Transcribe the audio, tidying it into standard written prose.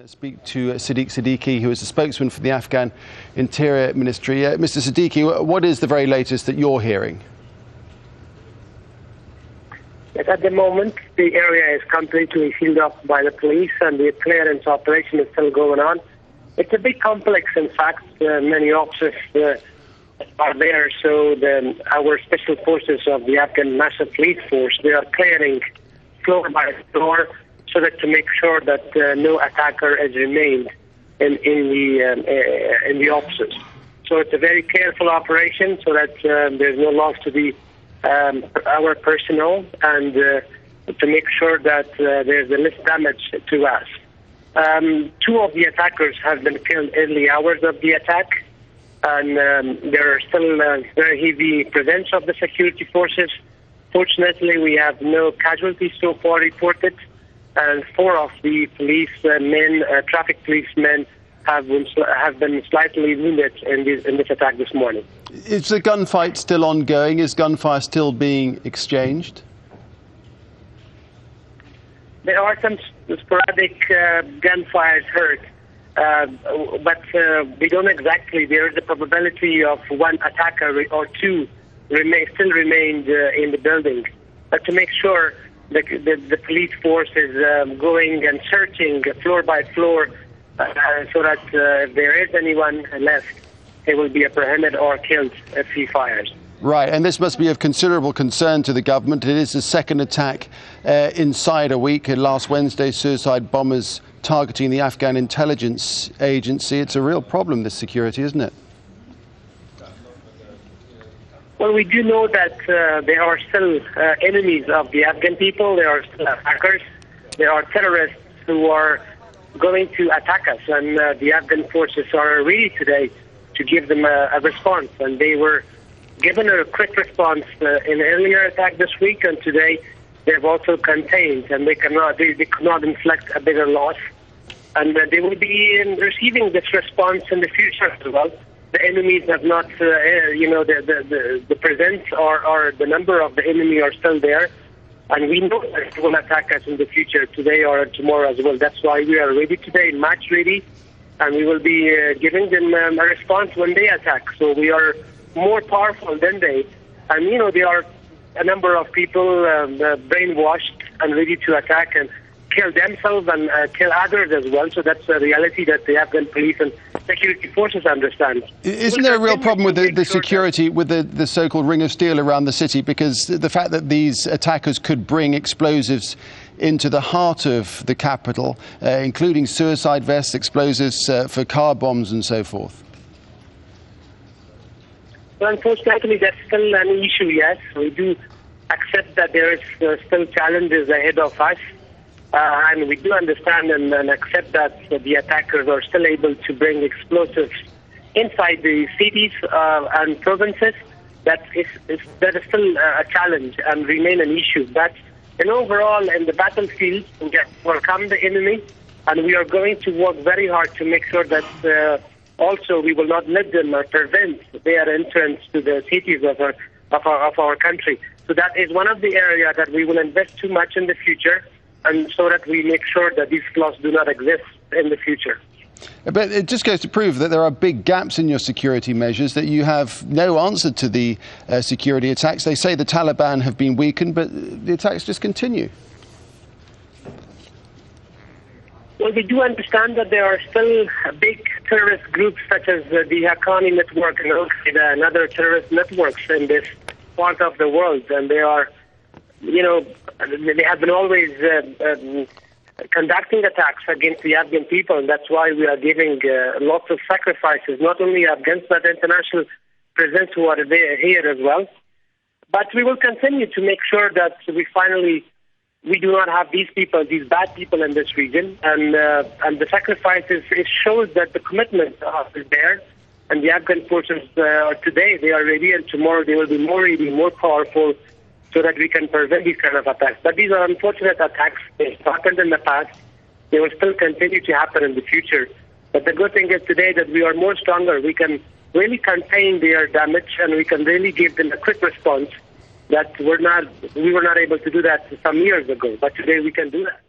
Speak to Sediq Sediqqi, who is the spokesman for the Afghan Interior Ministry. Mr. Sediqqi, what is the very latest that you're hearing? Yes, at the moment, the area is completely sealed off by the police, and the clearance operation is still going on. It's a big complex, in fact. Many officers are there, so our special forces of the Afghan National Security Forces, they are clearing floor by floor, so that to make sure that no attacker has remained in the offices. So it's a very careful operation, so that there's no loss to our personnel, and to make sure that there's the least damage to us. Two of the attackers have been killed early hours of the attack, and there are still very heavy presence of the security forces. Fortunately, we have no casualties so far reported, and 4 of the traffic policemen have been slightly wounded in this attack this morning. Is the gunfight still ongoing? Is gunfire still being exchanged? There are some sporadic gunfires heard, but we don't exactly. There is a probability of one attacker or two still remained in the building. But to make sure the police force is going and searching floor by floor, so that if there is anyone left, they will be apprehended or killed if he fires. Right, and this must be of considerable concern to the government. It is the second attack inside a week. Last Wednesday, suicide bombers targeting the Afghan intelligence agency. It's a real problem, this security, isn't it? Well, we do know that there are still enemies of the Afghan people. There are still attackers. There are terrorists who are going to attack us, and the Afghan forces are ready today to give them a response. And they were given a quick response in an earlier attack this week, and today they've also contained, and they cannot inflict a bigger loss. And they will be receiving this response in the future as well. The enemies have not, the presence or the number of the enemy are still there. And we know that they will attack us in the future, today or tomorrow as well. That's why we are ready today, match ready, and we will be giving them a response when they attack. So we are more powerful than they. And, there are a number of people brainwashed and ready to attack and kill themselves and kill others as well. So that's a reality that the Afghan police and security forces understand. Isn't there a real problem with the security, with the so-called ring of steel around the city? Because the fact that these attackers could bring explosives into the heart of the capital, including suicide vests, explosives for car bombs and so forth. Well, unfortunately, that's still an issue, yes. We do accept that there is still challenges ahead of us. And we do understand and accept that the attackers are still able to bring explosives inside the cities and provinces. That is still a challenge and remain an issue. But overall, in the battlefield, we have overcome the enemy, and we are going to work very hard to make sure that also we will not let them prevent their entrance to the cities of our country. So that is one of the areas that we will invest too much in the future, and so that we make sure that these flaws do not exist in the future. But it just goes to prove that there are big gaps in your security measures, that you have no answer to the security attacks. They say the Taliban have been weakened, but the attacks just continue. Well, we do understand that there are still big terrorist groups such as the Haqqani network and Al-Qaeda and other terrorist networks in this part of the world, and they are, they have been always conducting attacks against the Afghan people, and that's why we are giving lots of sacrifices, not only against but international presence who are there here as well. But we will continue to make sure that we do not have these bad people in this region, and the sacrifices, it shows that the commitment is there, and the Afghan forces today, they are ready, and tomorrow they will be more ready, more powerful, so that we can prevent these kind of attacks. But these are unfortunate attacks. They happened in the past. They will still continue to happen in the future. But the good thing is today that we are more stronger. We can really contain their damage, and we can really give them a quick response that we were not able to do that some years ago. But today we can do that.